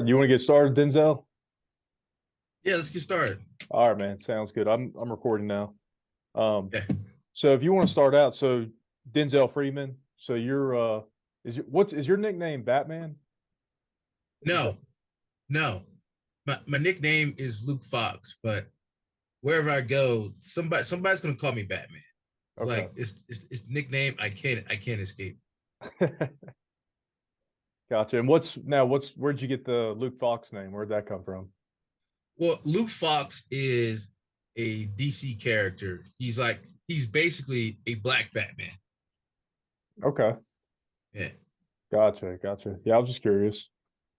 right, you want to get started, Denzel? Yeah, let's get started. All right, man. Sounds good. I'm recording now. Um, Yeah. so if you want to start out, so Denzel Freeman. So you're is your nickname Batman? Is that No, no. My nickname is Luke Fox, but wherever I go, somebody's gonna call me Batman. It's okay? like it's nickname. I can't escape. Gotcha. And where'd you get the Luke Fox name? Where'd that come from? Well, Luke Fox is a DC character. He's basically a black Batman. Okay. Yeah. Gotcha. Yeah, I was just curious.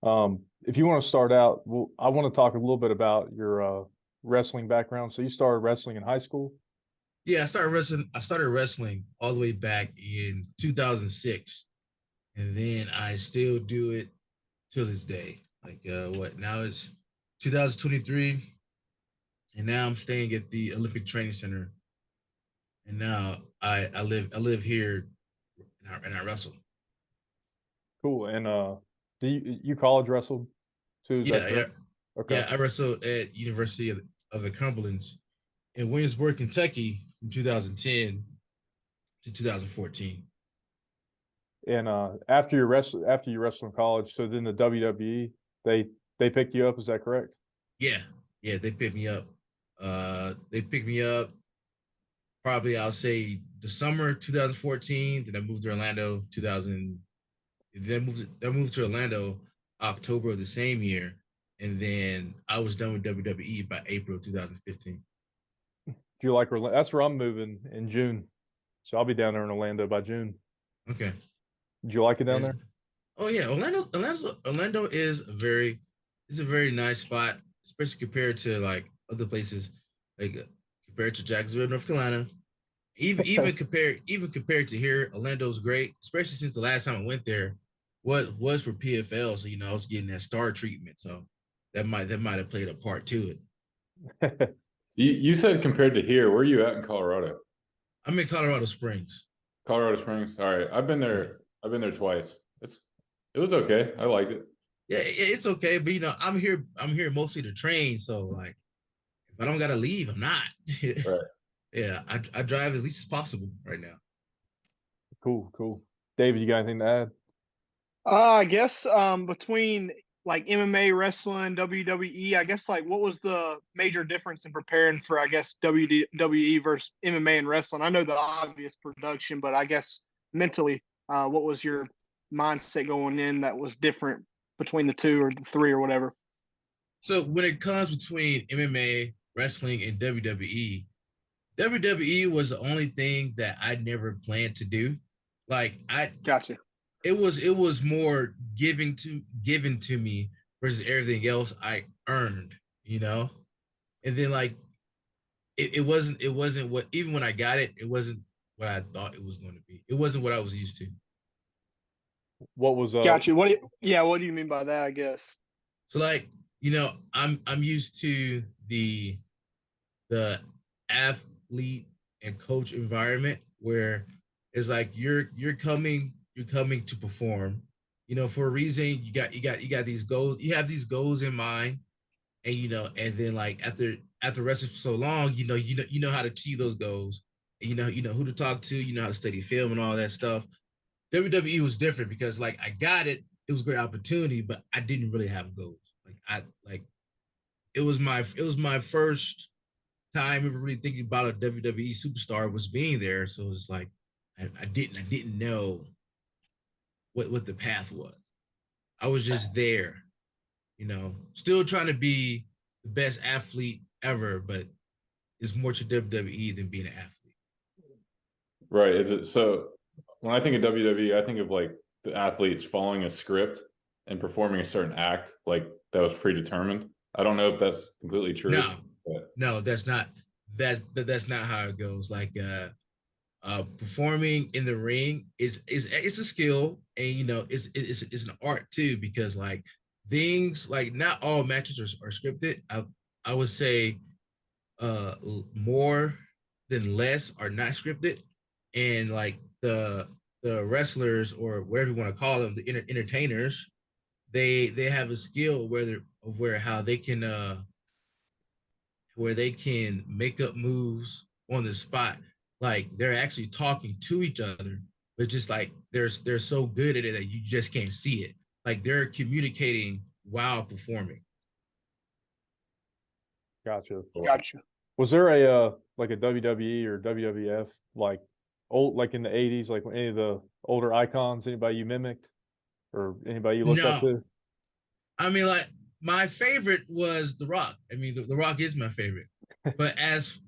If you want to start out, well, I want to talk a little bit about your wrestling background. So you started wrestling in high school? Yeah, I started wrestling all the way back in 2006. And then I still do it till this day. Like what now it's 2023, and now I'm staying at the Olympic Training Center, and now I live here and I wrestle. Cool. And do you college wrestled too? Is that Yeah, yeah, correct? Okay. yeah. I wrestled at University of the Cumberlands in Williamsburg, Kentucky, from 2010 to 2014. And after you wrestled in college, so then the WWE they they picked you up. Is that correct? Yeah, yeah. They picked me up. They picked me up probably I'll say the summer 2014. Then I moved to Orlando 2000. Then moved to Orlando October of the same year, and then I was done with WWE by April 2015. Do you like Orlando? That's where I'm moving in June, so I'll be down there in Orlando by June. Okay. Did you like it down there? Oh yeah, Orlando is a very nice spot, especially compared to like other places, like compared to Jacksonville, North Carolina. Even compared to here, Orlando's great, especially since the last time I went there was for PFL. So I was getting that star treatment. So that might have played a part to it. You said compared to here, where are you at in Colorado? I'm in Colorado Springs. Colorado Springs. All right. I've been Yeah. there. I've been there twice. It was okay. I liked it. Yeah, it's okay, but I'm here mostly to train. So like if I don't gotta leave, I'm not. Right. Yeah, I drive as least as possible right now. Cool. David, you got anything to add? I guess between like MMA, wrestling, WWE, I guess like what was the major difference in preparing for I guess WWE versus MMA and wrestling? I know the obvious production, but I guess mentally, what was your mindset going in that was different between the two or the three or whatever? So when it comes between MMA, wrestling, and WWE, WWE was the only thing that I never planned to do. Like Gotcha. it was more given to me versus everything else I earned, you know? And then like it wasn't what even when I got it, it wasn't what I thought it was going to be. It wasn't what I was used to. What was Gotcha. What do you mean by that? I guess. So like, I'm used to the athlete and coach environment where it's like you're coming to perform, for a reason. You got these goals, you have these goals in mind, and and then like after wrestling for so long, you know how to achieve those goals, and you know who to talk to, you know how to study film and all that stuff. WWE was different because like I got it. It was a great opportunity, but I didn't really have goals. Like it was my first time ever really thinking about a WWE superstar was being there. So it's like I didn't know what the path was. I was just there, still trying to be the best athlete ever, but it's more to WWE than being an athlete. Right. Is it so? When I think of WWE, I think of like the athletes following a script and performing a certain act, like that was predetermined. I don't know if that's completely true. No, But no, that's not how it goes. Like performing in the ring is it's a skill, and it's an art too, because like things like not all matches are scripted. I would say more than less are not scripted, and like the wrestlers or whatever you want to call them, the entertainers, they have a skill where how they can where they can make up moves on the spot. Like they're actually talking to each other, but just like they're so good at it that you just can't see it. Like they're communicating while performing. Gotcha. Gotcha. Was there a like a WWE or WWF like old like in the 80s, like any of the older icons, anybody you mimicked or anybody you looked up No, to? I mean, like my favorite was The Rock. I mean, the Rock is my favorite. But as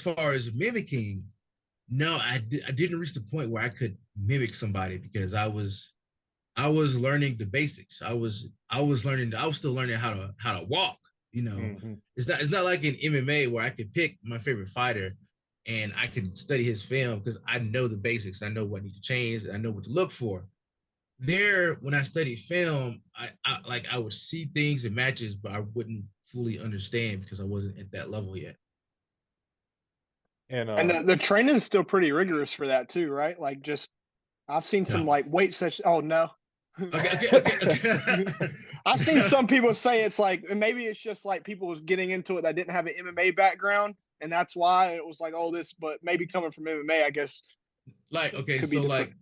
far as mimicking, no, I didn't reach the point where I could mimic somebody because I was learning the basics. I was still learning how to walk. You know, Mm-hmm. It's not like in MMA where I could pick my favorite fighter and I can study his film because I know the basics. I know what I need to change. I know what to look for. There, when I studied film, I would see things in matches, but I wouldn't fully understand because I wasn't at that level yet. And And the training is still pretty rigorous for that too, right? Like just I've seen some No. like weight sessions. Oh no. Okay. I've seen some people say it's like maybe it's just like people was getting into it that didn't have an MMA background, and that's why it was like, oh, this. But maybe coming from MMA, I guess Like, okay, could be so different. like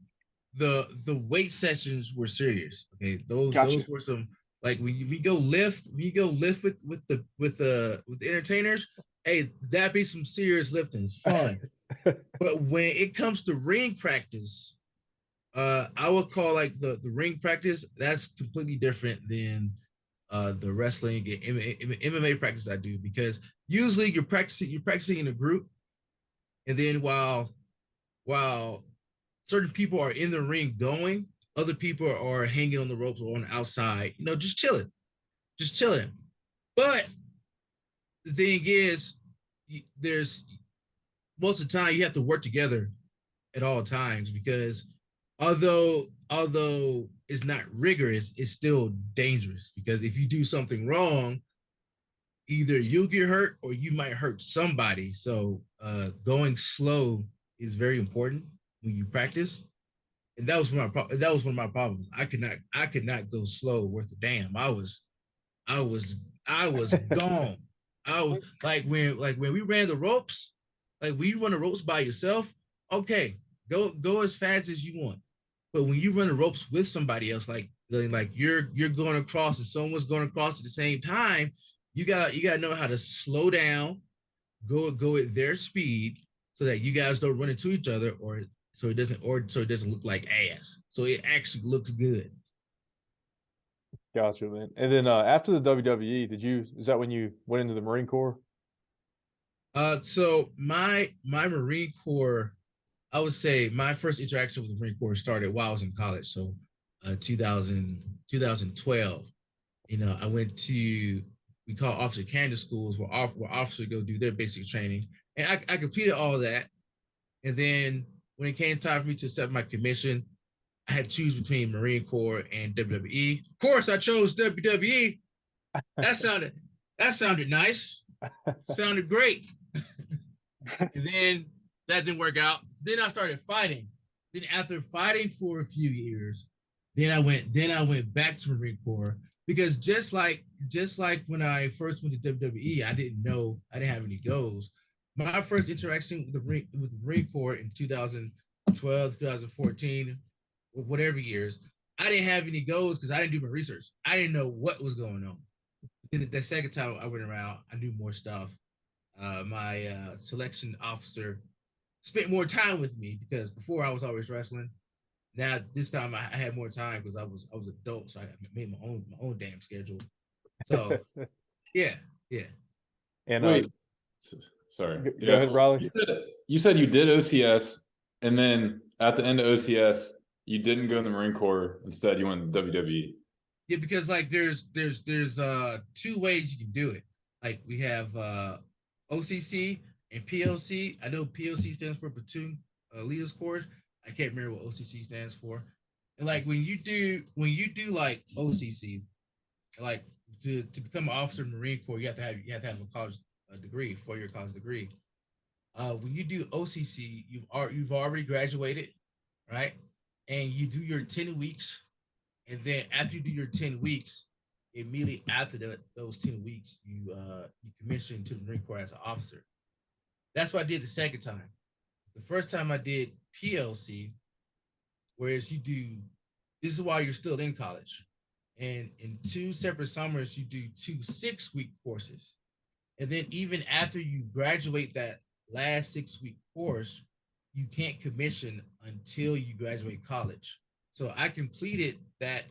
the weight sessions were serious. Okay, those Gotcha. those were some like when we go lift with the entertainers. Hey, that be some serious lifting. It's fun. But when it comes to ring practice, I would call like the ring practice that's completely different than the wrestling and MMA practice I do because usually you're practicing in a group, and then while certain people are in the ring going, other people are hanging on the ropes or on the outside, just chilling. But the thing is, there's most of the time you have to work together at all times because although it's not rigorous, it's still dangerous because if you do something wrong, either you'll get hurt or you might hurt somebody. So going slow is very important when you practice. And that was one of my problems. I could not go slow worth a damn. I was gone. I was like when we ran the ropes, like when you run the ropes by yourself, okay, go as fast as you want. But when you run the ropes with somebody else, like you're going across and someone's going across at the same time, you gotta know how to slow down, go at their speed, so that you guys don't run into each other, or so it doesn't look like ass. So it actually looks good. Gotcha, man. And then after the WWE, is that when you went into the Marine Corps? So my Marine Corps, I would say my first interaction with the Marine Corps started while I was in college. So 2012, I went to, we call officer candidate schools where officers go do their basic training. And I completed all of that. And then when it came time for me to accept my commission, I had to choose between Marine Corps and WWE. Of course, I chose WWE. That sounded nice. Sounded great. And then that didn't work out. So then I started fighting. Then after fighting for a few years, then I went back to Marine Corps because just like when I first went to WWE, I didn't have any goals. My first interaction with the Marine Corps in 2012, 2014, whatever years, I didn't have any goals because I didn't do my research. I didn't know what was going on. Then the second time I went around, I knew more stuff. My selection officer spent more time with me because before I was always wrestling. Now this time I had more time because I was adult, so I made my own damn schedule. So yeah. And Wait, sorry. Go ahead, Riley. You said you did OCS, and then at the end of OCS, you didn't go in the Marine Corps. Instead, you went to WWE. Yeah, because like there's two ways you can do it. Like we have OCC and PLC. I know PLC stands for Platoon Leaders Corps. I can't remember what OCC stands for. And like when you do like OCC, like to become an officer in the Marine Corps, you have to have a college degree, 4-year college degree. When you do OCC, you've already graduated, right? And you do your 10 weeks, And then after you do your 10 weeks, immediately after those 10 weeks, you commission to the Marine Corps as an officer. That's what I did the second time. The first time I did PLC, whereas this is while you're still in college. And in 2 separate summers, you do 2 6-week courses. And then even after you graduate that last 6-week course, you can't commission until you graduate college. So I completed that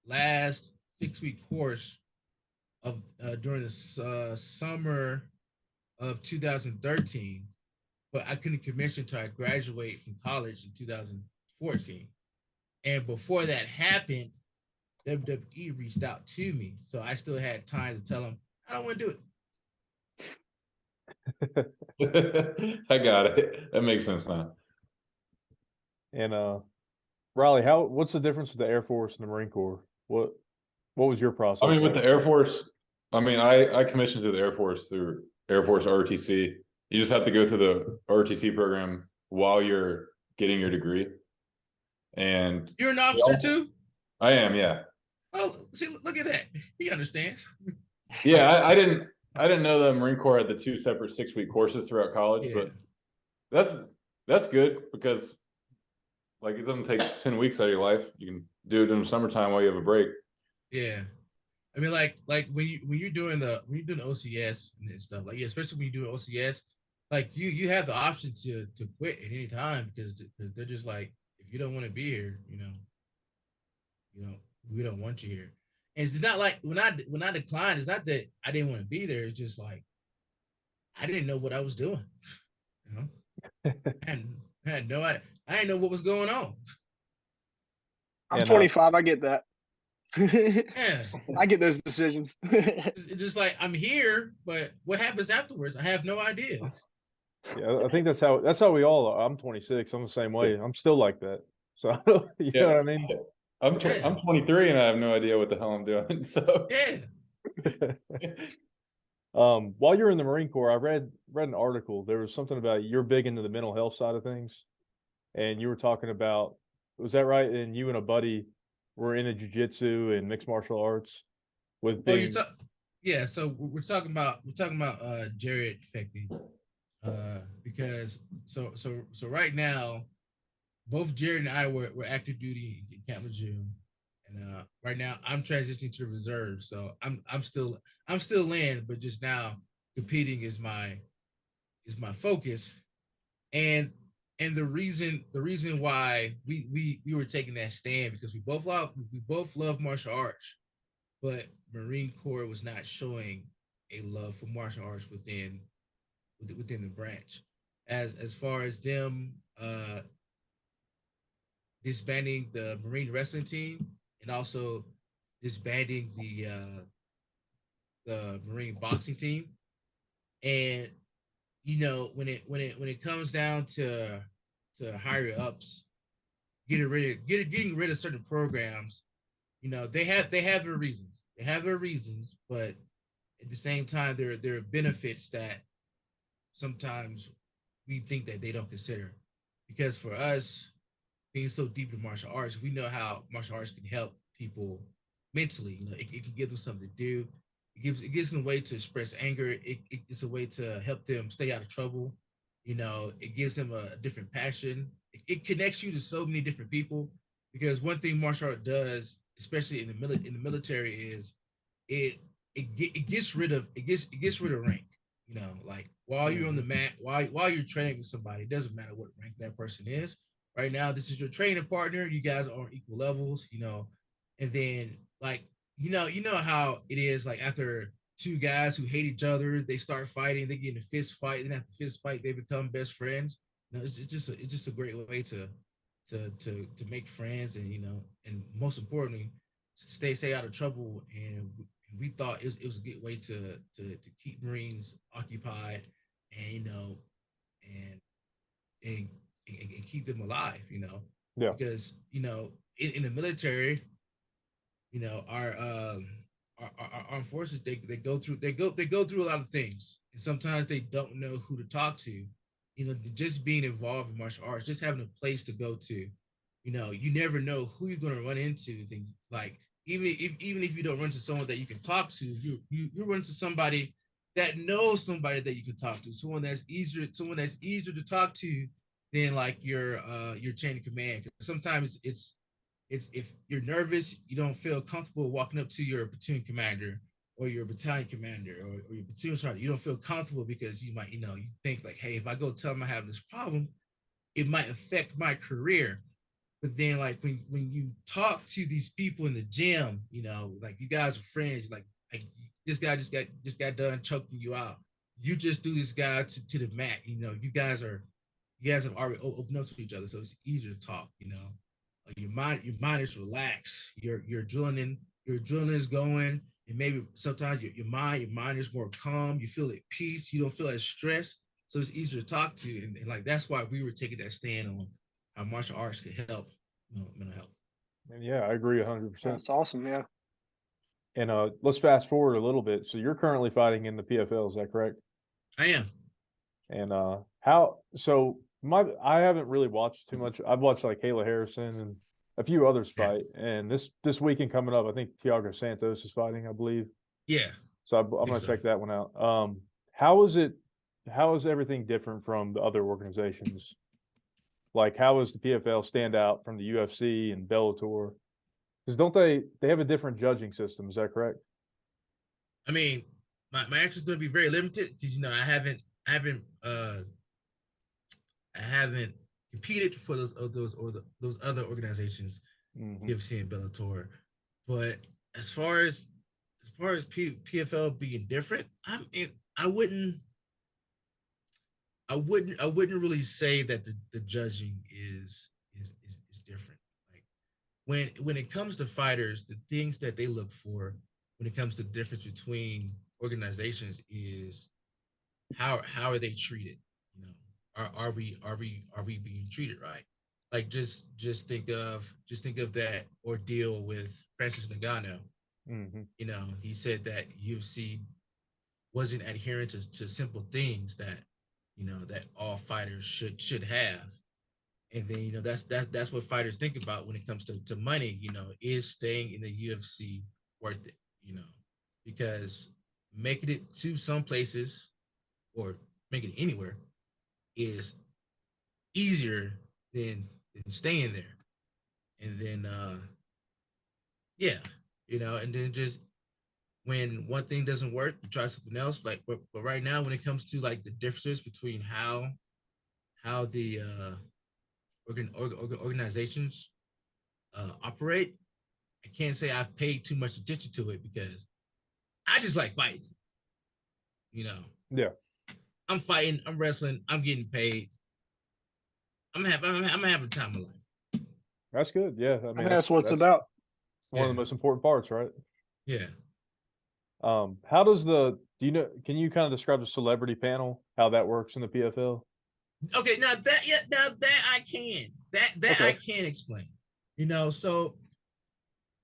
last 6-week course of during the summer of 2013, but I couldn't commission until I graduate from college in 2014. And before that happened, WWE reached out to me, so I still had time to tell them I don't want to do it. I got it. That makes sense now. And Riley, what's the difference with the Air Force and the Marine Corps? What was your process? I mean, with the Air Force, I commissioned through the Air Force through Air Force ROTC. You just have to go through the ROTC program while you're getting your degree. And you're an officer too? I am, yeah. Oh, see, look at that. He understands. Yeah, I didn't know the Marine Corps had the 2 separate 6-week courses throughout college, but that's good because like it doesn't take 10 weeks out of your life. You can do it in the summertime while you have a break. Yeah. I mean, like when you're doing OCS and stuff, like especially when you're doing OCS, like you have the option to quit at any time because they're just like, if you don't want to be here, we don't want you here. And it's not like when I declined, it's not that I didn't want to be there. It's just like I didn't know what I was doing. And I had no I didn't know what was going on. I'm 25. I get that. Yeah. I get those decisions. It's just like I'm here, but what happens afterwards? I have no idea. Yeah, I think that's how we all are. I'm 26. I'm the same way. I'm still like that. So you know what I mean? I'm 23 and I have no idea what the hell I'm doing. So while you're in the Marine Corps, I read an article. There was something about you're big into the mental health side of things, and you were talking about, was that right? And you and a buddy were into jiu-jitsu and mixed martial arts with being. Yeah, so we're talking about Jared Feckley, because so right now, both Jared and I were active duty in Camp Lejeune, and right now I'm transitioning to the reserve. So I'm still in, but just now competing is my focus, and the reason why we were taking that stand because we both love martial arts, but Marine Corps was not showing a love for martial arts within the branch, as far as them disbanding the Marine wrestling team and also disbanding the Marine boxing team. And when it comes down to higher ups getting rid of certain programs, they have their reasons. They have their reasons, but at the same time, there are benefits that sometimes we think that they don't consider. Because for us, being so deep in martial arts, we know how martial arts can help people mentally. It can give them something to do. It gives them a way to express anger. It's a way to help them stay out of trouble. It gives them a different passion. It connects you to so many different people. Because one thing martial art does, especially in the military, is it gets rid of rank. Like while you're on the mat, while you're training with somebody, it doesn't matter what rank that person is. Right now, this is your training partner. You guys are on equal levels, and then like, how it is, like after 2 guys who hate each other, they start fighting, they get in a fist fight, and after the fist fight, they become best friends. It's just a great way to make friends, and and most importantly, stay out of trouble. And we thought it was a good way to keep Marines occupied, and and keep them alive, Yeah. Because in the military, our armed forces, they go through a lot of things, and sometimes they don't know who to talk to. Just being involved in martial arts, just having a place to go to, you never know who you're going to run into. Then, like, even if you don't run to someone that you can talk to, you run to somebody that knows somebody that you can talk to, someone that's easier to talk to than like your chain of command. Sometimes it's if you're nervous, you don't feel comfortable walking up to your platoon commander or your battalion commander or your platoon sergeant. You don't feel comfortable because you might, you think like, hey, if I go tell them I have this problem, it might affect my career. But then, like, when you talk to these people in the gym, like, you guys are friends, like this guy just got done choking you out. You just do this guy to the mat. You guys have already opened up to each other, so it's easier to talk. Your mind is relaxed. Your adrenaline is going, and maybe sometimes your mind is more calm. You feel at peace. You don't feel as stressed, so it's easier to talk to. And like, that's why we were taking that stand on how martial arts could help mental health. And yeah, I agree 100%. That's awesome. Yeah. And let's fast forward a little bit. So you're currently fighting in the PFL, is that correct? I am. And I haven't really watched too much. I've watched like Kayla Harrison and a few others fight. And this weekend coming up, I think Thiago Santos is fighting, I believe. Yeah. So I'm going to check that one out. How is everything different from the other organizations? Like, how does the PFL stand out from the UFC and Bellator? Because don't they have a different judging system? Is that correct? I mean, my answer is going to be very limited because I haven't competed for those other organizations, UFC and Bellator. But as far as PFL being different, I wouldn't really say that the judging is different. Like, when it comes to fighters, the things that they look for when it comes to the difference between organizations is how are they treated? Are we being treated right? Like, just think of that ordeal with Francis Ngannou. He said that UFC wasn't adhering to simple things that that all fighters should have. And then that's what fighters think about when it comes to money. Is staying in the UFC worth it? Because making it to some places or making it anywhere is easier than staying there. And then and then just when one thing doesn't work, you try something else. Like, but right now, when it comes to like the differences between how the organizations operate, I can't say I've paid too much attention to it because I just like fighting. Yeah. I'm fighting. I'm wrestling. I'm getting paid. I'm having the time of life. That's good. Yeah, I mean, that's what it's about. One of the most important parts, right? Yeah. How does can you kind of describe the celebrity panel, how that works in the PFL? Okay, now that I can. Okay. I can explain. So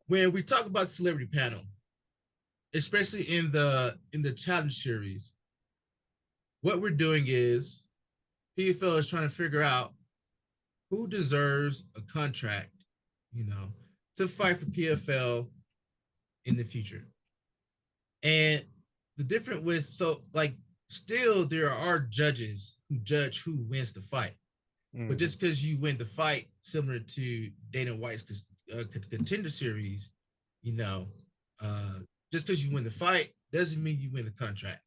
when we talk about celebrity panel, especially in the challenge series, what we're doing is PFL is trying to figure out who deserves a contract, to fight for PFL in the future. And the difference still there are judges who judge who wins the fight. But just because you win the fight, similar to Dana White's contender series, just because you win the fight doesn't mean you win the contract.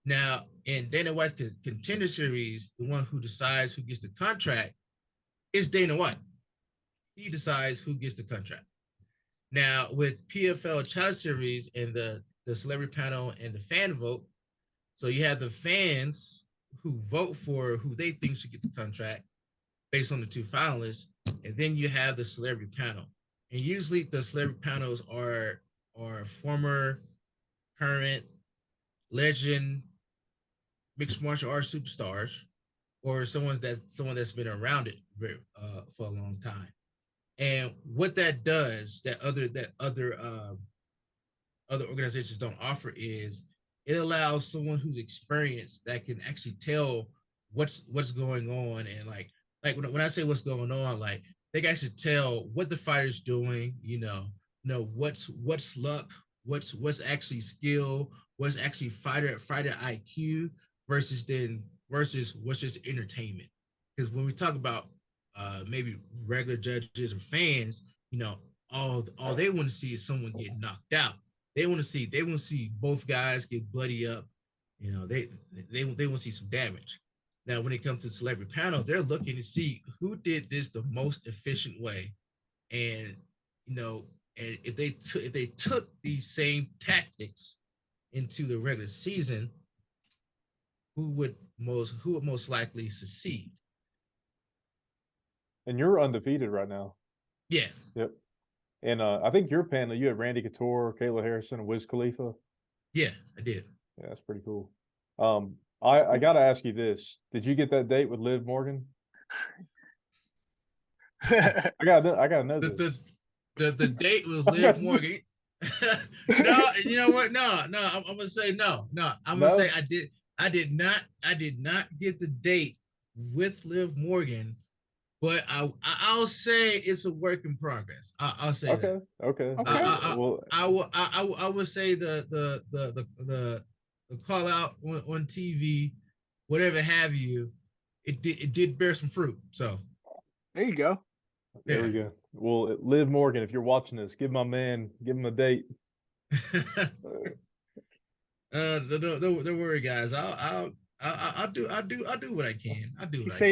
Now, in Dana White's contender series, the one who decides who gets the contract is Dana White. He decides who gets the contract. Now, with PFL Challenge Series and the celebrity panel and the fan vote, so you have the fans who vote for who they think should get the contract based on the two finalists, and then you have the celebrity panel. And usually the celebrity panels are former, current, legend, mixed martial arts superstars, or someone that's been around it for a long time. And what that does, that other organizations don't offer, is it allows someone who's experienced that can actually tell what's going on. And like when I say what's going on, like they can actually tell what the fighter's doing, what's luck, what's actually skill, what's actually fighter IQ versus what's just entertainment. Because when we talk about maybe regular judges or fans, all they want to see is someone get knocked out. They want to see both guys get bloody up. They want to see some damage. Now, when it comes to celebrity panel, they're looking to see who did this the most efficient way, and and if they took these same tactics into the regular season, who would most likely succeed? And you're undefeated right now. Yeah. Yep. And I think your panel, you had Randy Couture, Kayla Harrison, and Wiz Khalifa. Yeah, I did. Yeah, that's pretty cool. I got to ask you this: did you get that date with Liv Morgan? I gotta know this. The date was Liv Morgan. No, you know what? No, I'm gonna say no. I'm gonna say I did not get the date with Liv Morgan, but I'll say it's a work in progress. I'll say okay. that. Okay. I would say the call out on TV, whatever have you, it did bear some fruit. So there you go. There we go. Well, Liv Morgan, if you're watching this, give him a date. Don't worry, guys. I'll do what I can. I do what I can.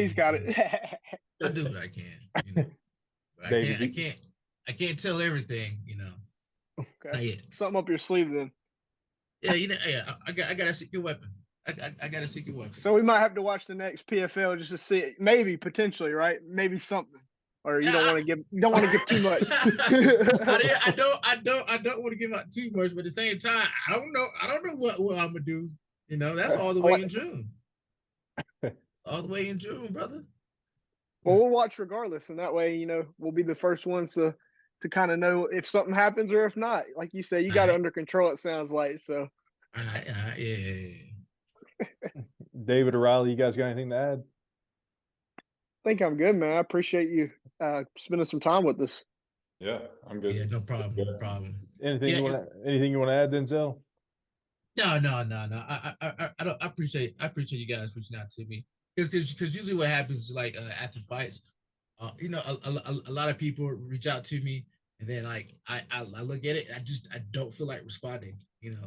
He's got it. I do what I can. David, I can't tell everything. Okay. Something up your sleeve then. Yeah, I got a secret weapon. I got a secret weapon. So we might have to watch the next PFL just to see it. Maybe potentially, right? Maybe something. Or you don't want to give too much. I don't want to give out too much, but at the same time, I don't know what I'm gonna do. That's all the way in June. All the way in June, brother. Well, we'll watch regardless, and that way, we'll be the first ones to kind of know if something happens or if not. Like you say, you got it under control. It sounds like so. Yeah. David O'Reilly, you guys got anything to add? I think I'm good, man. I appreciate you spending some time with us. Yeah, I'm good. Yeah, no problem. No problem. Anything you want to add, Denzel? No. I don't. I appreciate you guys reaching out to me because usually what happens is like after fights, a lot of people reach out to me and then like I look at it, I don't feel like responding. When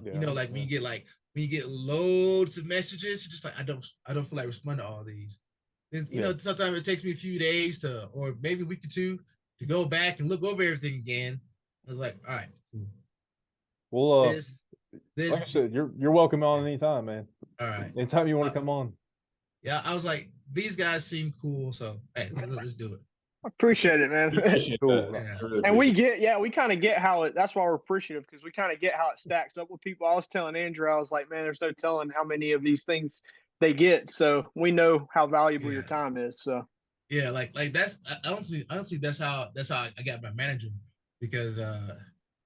you get loads of messages, just like I don't feel like responding to all these. And sometimes it takes me a few days or maybe a week or two to go back and look over everything again. I was like, all right, cool. Well, like I said, you're welcome on anytime, man. All right. Anytime you want to come on. Yeah, I was like, these guys seem cool, so hey, let's do it. I appreciate it, man. Cool. Yeah. And we kind of get how that's why we're appreciative, because we kind of get how it stacks up with people. I was telling Andrew, I was like, man, there's no telling how many of these things they get, so we know how valuable your time is. So yeah, like that's honestly that's how I got my manager, because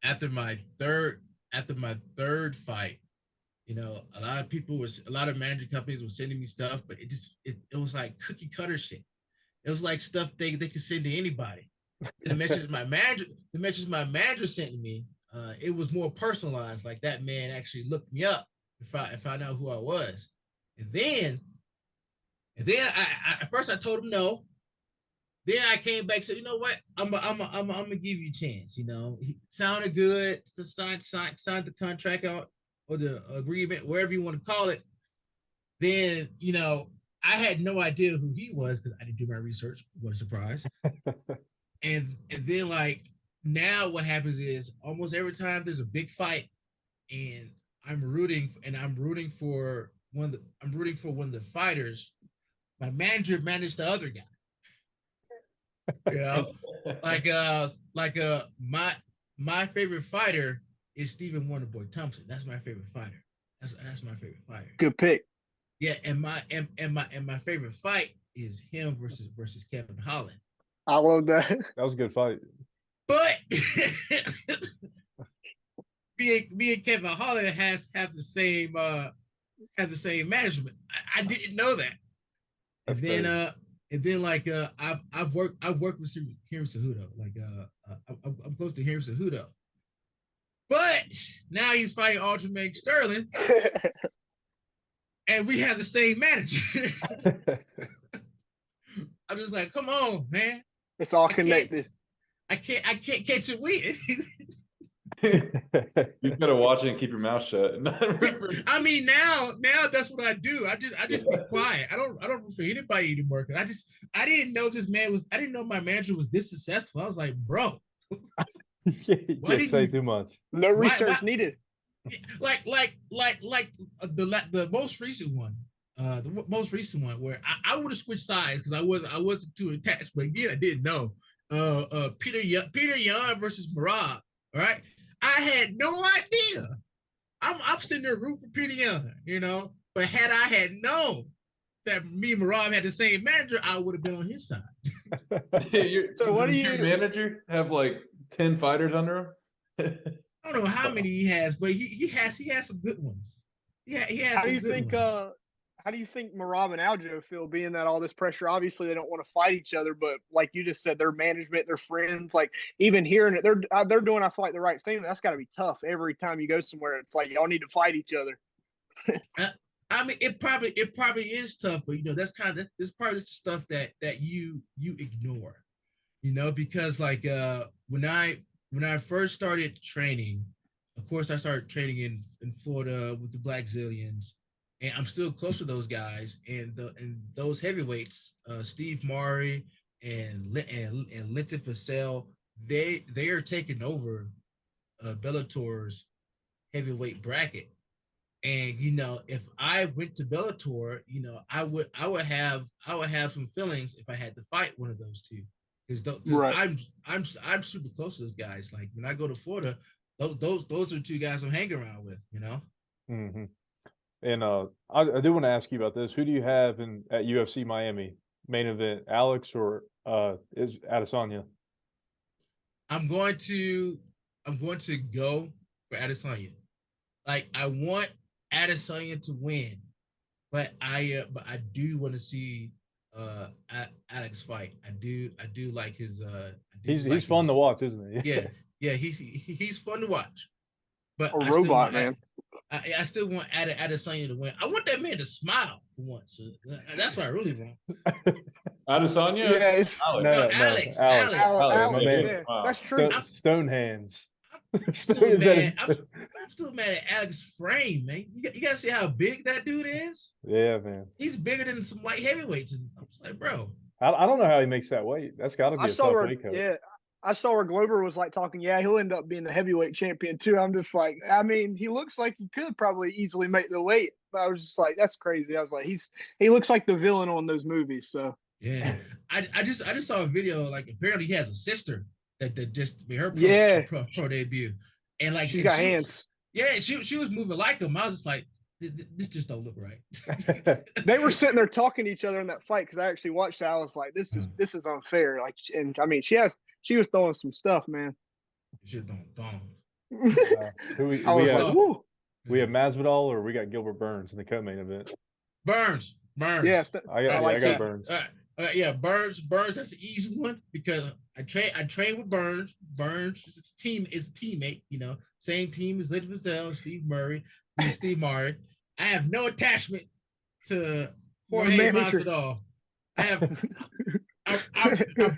after my third fight, a lot of management companies were sending me stuff, but it was like cookie cutter shit. It was like stuff they could send to anybody. And the message my manager sent to me, it was more personalized. Like that man actually looked me up and found out who I was. And then I at first I told him no. Then I came back and said, you know what? I'm gonna give you a chance. He sounded good. Signed the contract out or the agreement, wherever you want to call it. Then I had no idea who he was because I didn't do my research. What a surprise! and then like now what happens is almost every time there's a big fight, and I'm rooting for one of the fighters. My manager managed the other guy. My favorite fighter is Stephen Wonderboy Thompson. That's my favorite fighter. That's my favorite fighter. Good pick. Yeah, and my favorite fight is him versus Kevin Holland. I love that. That was a good fight. But me and Kevin Holland have the same management. I didn't know that. And then like I've worked with Hiram Cejudo. Like I'm close to Hiram Cejudo. But now he's fighting Aljamain Sterling, and we have the same manager. I'm just like, come on, man. It's all connected. I can't catch a win. You gotta watch it and keep your mouth shut. I mean, now that's what I do. I just be quiet. I don't root for anybody anymore. Cause I didn't know I didn't know my manager was this successful. I was like, bro. You can't say too much. No research needed. Like the most recent one. The most recent one where I would have switched sides because I wasn't too attached, but again I didn't know. Peter Yan versus Marab. All right, I had no idea. I'm sitting there rooting for Peter Yan, you know. But had I had known that me and Marab had the same manager, I would have been on his side. So what do you? Your manager have like 10 fighters under him? I don't know how many he has, but he has some good ones. Yeah, he has. How do you think Marab and Aljo feel, being that all this pressure? Obviously, they don't want to fight each other, but like you just said, their management, their friends, like even hearing it, they're doing, I feel like, the right thing. That's got to be tough. Every time you go somewhere, it's like y'all need to fight each other. I mean, it probably is tough, but you know, that's part of the stuff that you ignore, you know, because like when I first started training, of course, I started training in Florida with the Black Zillions. And I'm still close to those guys, and those heavyweights, Steve Murray and Linton Vassell, they are taking over Bellator's heavyweight bracket. And you know, if I went to Bellator, you know, I would have some feelings if I had to fight one of those two, because right. I'm super close to those guys. Like when I go to Florida, those are two guys I'm hanging around with, you know. Mm-hmm. And I do want to ask you about this. Who do you have at UFC Miami main event, Alex or is Adesanya? I'm going to go for Adesanya. Like I want Adesanya to win, but I do want to see Alex fight. I do like his he's fun to watch, isn't he? Yeah, he's fun to watch. But a robot, man. I still want Adesanya to win. I want that man to smile for once. That's what I really want. Adesanya? Yeah, Alex. Alex, yeah. That's true. Stone hands. I'm still mad at Alex's frame, man. You gotta see how big that dude is. Yeah, man. He's bigger than some light heavyweights. And I'm just like, bro. I don't know how he makes that weight. That's got to be a tough weight cut. Yeah. I saw where Glover was like talking, yeah, he'll end up being the heavyweight champion too. I'm just like, I mean, he looks like he could probably easily make the weight. But I was just like, that's crazy. I was like, he looks like the villain on those movies. So yeah, I just saw a video. Like apparently he has a sister that just made her pro debut, and like she's got hands. Yeah, she was moving like him. I was just like, this just don't look right. They were sitting there talking to each other in that fight because I actually watched that. I was like, this is unfair. Like, and I mean, she was throwing some stuff, man. Shit don't. We have Masvidal or we got Gilbert Burns in the co-main event. Burns. Yeah, I got Burns. Yeah, Burns. That's the easy one because I train with Burns. Burns is a teammate. You know, same team as Linton Vassell, Steve Murray. I have no attachment to Jorge Masvidal. I'm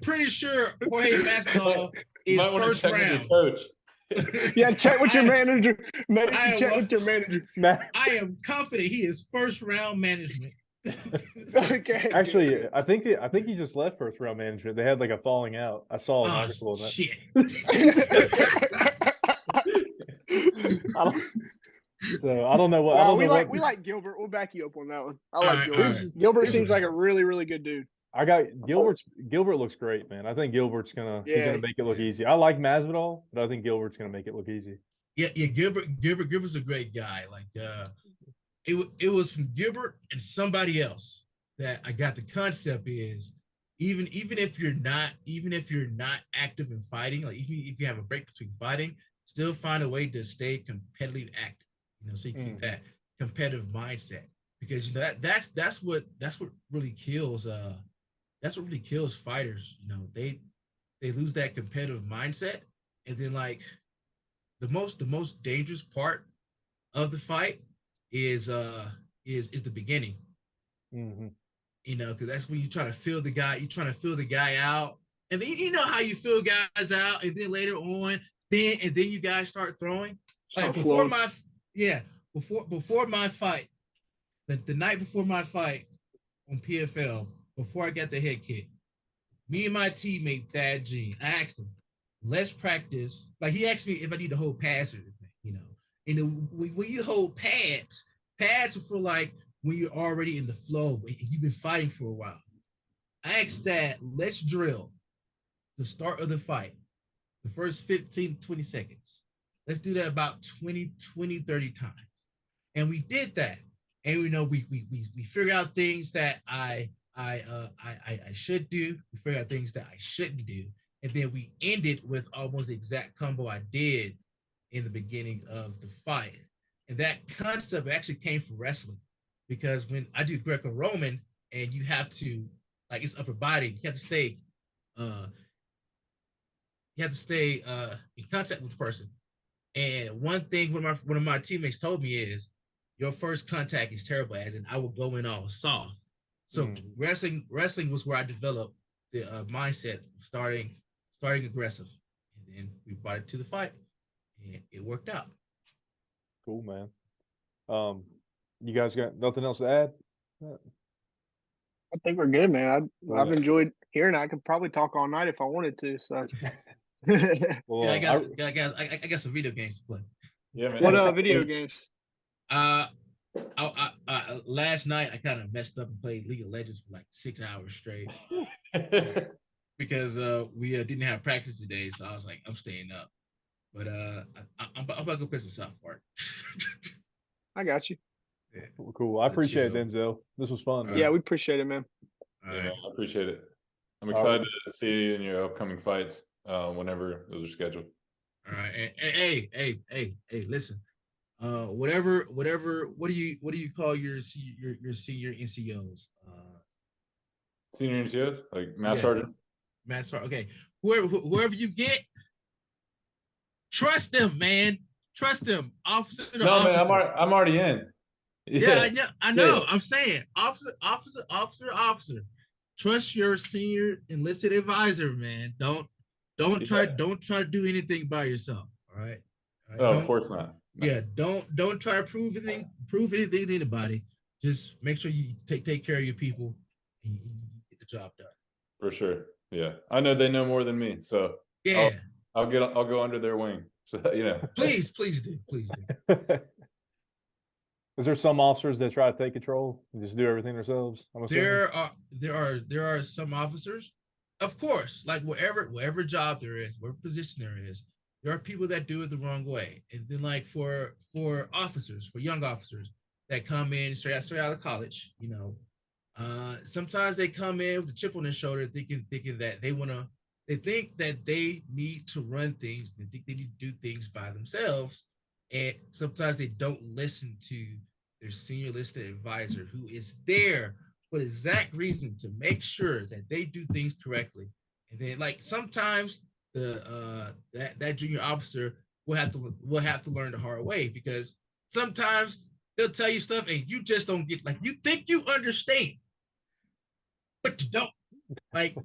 pretty sure Jorge Masvidal is first round. Coach. Yeah, check with your manager. Check with your manager. I am confident he is first round management. Okay. Actually, I think he just left first round management. They had like a falling out. I saw an article on that. Shit. I don't know what. We like Gilbert. We'll back you up on that one. I like Gilbert. Right. Gilbert seems like a really, really good dude. I got Gilbert looks great, man. I think Gilbert's he's gonna make it look easy. I like Masvidal, but I think Gilbert's gonna make it look easy. Yeah, Gilbert's a great guy. Like it was from Gilbert and somebody else that I got the concept is even if you're not active in fighting, like even if you have a break between fighting, still find a way to stay competitively active. You know, so you keep that competitive mindset because you know that's what really kills that's what really kills fighters. You know, they lose that competitive mindset, and then like the most dangerous part of the fight is the beginning. Mm-hmm. You know, because that's when you try to feel the guy, you're trying to feel the guy out, and then you know how you feel guys out, and then later on, then you guys start throwing. Like before my fight, the night before my fight on PFL, before I got the head kick, me and my teammate Thad Jean, I asked him, let's practice. Like he asked me if I need to hold pads or anything, you know. And when you hold pads are for like when you're already in the flow and you've been fighting for a while. I asked that, let's drill the start of the fight, the first 15 to 20 seconds. Let's do that about 20, 30 times. And we did that. And you know, we figure out things that I should do. We figure out things that I shouldn't do. And then we ended with almost the exact combo I did in the beginning of the fight. And that concept actually came from wrestling, because when I do Greco-Roman and you have to, like, it's upper body, you have to stay in contact with the person. And one thing one of my teammates told me is, your first contact is terrible, as in I will go in all soft. So wrestling was where I developed the mindset of starting aggressive, and then we brought it to the fight, and it worked out. Cool, man. You guys got nothing else to add? I think we're good, man. I've enjoyed hearing. I could probably talk all night if I wanted to. So, well, I got some video games to play. Yeah, man. What video games? Last night I kind of messed up and played League of Legends for like 6 hours straight because we didn't have practice today, so I was like, I'm staying up. But I'm about to go play some South Park. I got you. Yeah. Cool. I appreciate it, Denzel. This was fun. Yeah, we appreciate it, man. Yeah, man, I appreciate it. I'm excited to see you in your upcoming fights whenever those are scheduled. All right. And, hey, listen. What do you call your senior NCOs? Senior NCOs? Like Master Sergeant? Master Sergeant. Okay. Whoever you get, trust them, man. Trust them. Officer to officer. Man, I'm already in. Yeah, I know. Yeah. I'm saying officer. Trust your senior enlisted advisor, man. Don't try to do anything by yourself. All right. Oh, of course not. No. Yeah, don't try to prove anything to anybody. Just make sure you take care of your people and you get the job done. For sure. Yeah. I know they know more than me. So yeah. I'll go under their wing. So Please do. Is there some officers that try to take control and just do everything themselves? There are some officers, of course, like whatever job there is, whatever position there is, there are people that do it the wrong way. And then like for officers, for young officers that come in straight out of college, you know, sometimes they come in with a chip on their shoulder thinking that they think that they need to run things, they think they need to do things by themselves. And sometimes they don't listen to their senior enlisted advisor, who is there for the exact reason to make sure that they do things correctly. And then like sometimes that junior officer will have to learn the hard way, because sometimes they'll tell you stuff and you just don't get, like, you think you understand, but you don't. Like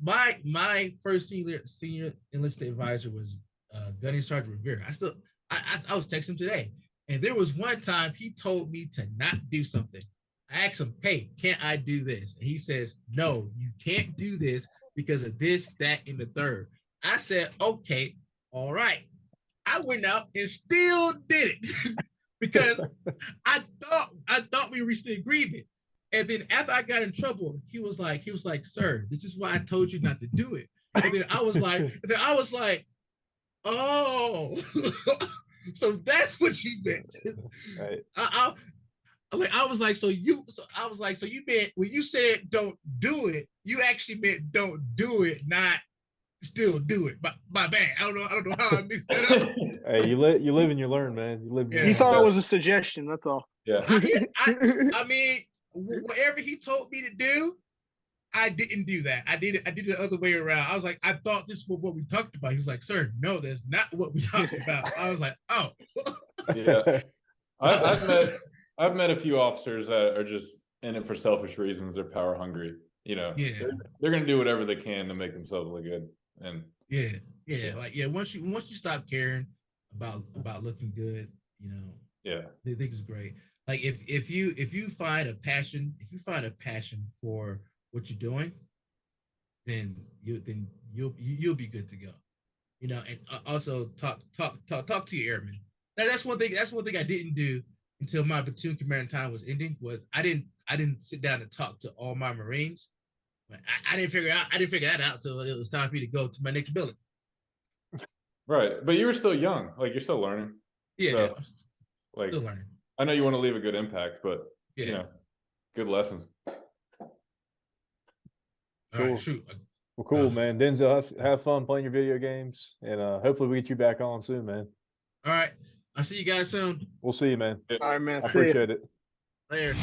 my first senior enlisted advisor was Gunny Sergeant Rivera. I was texting him today, and there was one time he told me to not do something. I asked him, hey, can't I do this? And he says, no, you can't do this because of this, that, and the third. I said, okay, all right. I went out and still did it because I thought we reached an agreement. And then after I got in trouble, he was like, sir, this is why I told you not to do it. And then I was like, oh, so that's what you meant. Right. I was like, so you meant when you said don't do it, you actually meant don't do it, not still do it. But my bad. I don't know how I mixed that up. Hey, you live and you learn, man. You thought it was a suggestion, that's all. Yeah. I mean, whatever he told me to do, I didn't do that. I did it the other way around. I was like, I thought this was what we talked about. He was like, sir, no, that's not what we talked about. I was like, oh. Yeah. I've met a few officers that are just in it for selfish reasons. They're power hungry. You know, they're gonna do whatever they can to make themselves look good. And once you stop caring about looking good, you know, I think it's great. Like if you find a passion for what you're doing, then you'll be good to go. You know, and also talk to your airmen. That's one thing I didn't do until my platoon command time was ending. Was I didn't sit down and talk to all my Marines. I didn't figure that out until it was time for me to go to my next building. Right, but you were still young. Like you're still learning. Yeah, so, like still learning. I know you want to leave a good impact, but you know, good lessons. All right, shoot. Well, cool, man. Denzel, have fun playing your video games, and hopefully we get you back on soon, man. All right, I'll see you guys soon. We'll see you, man. All right, man. I appreciate it. Later.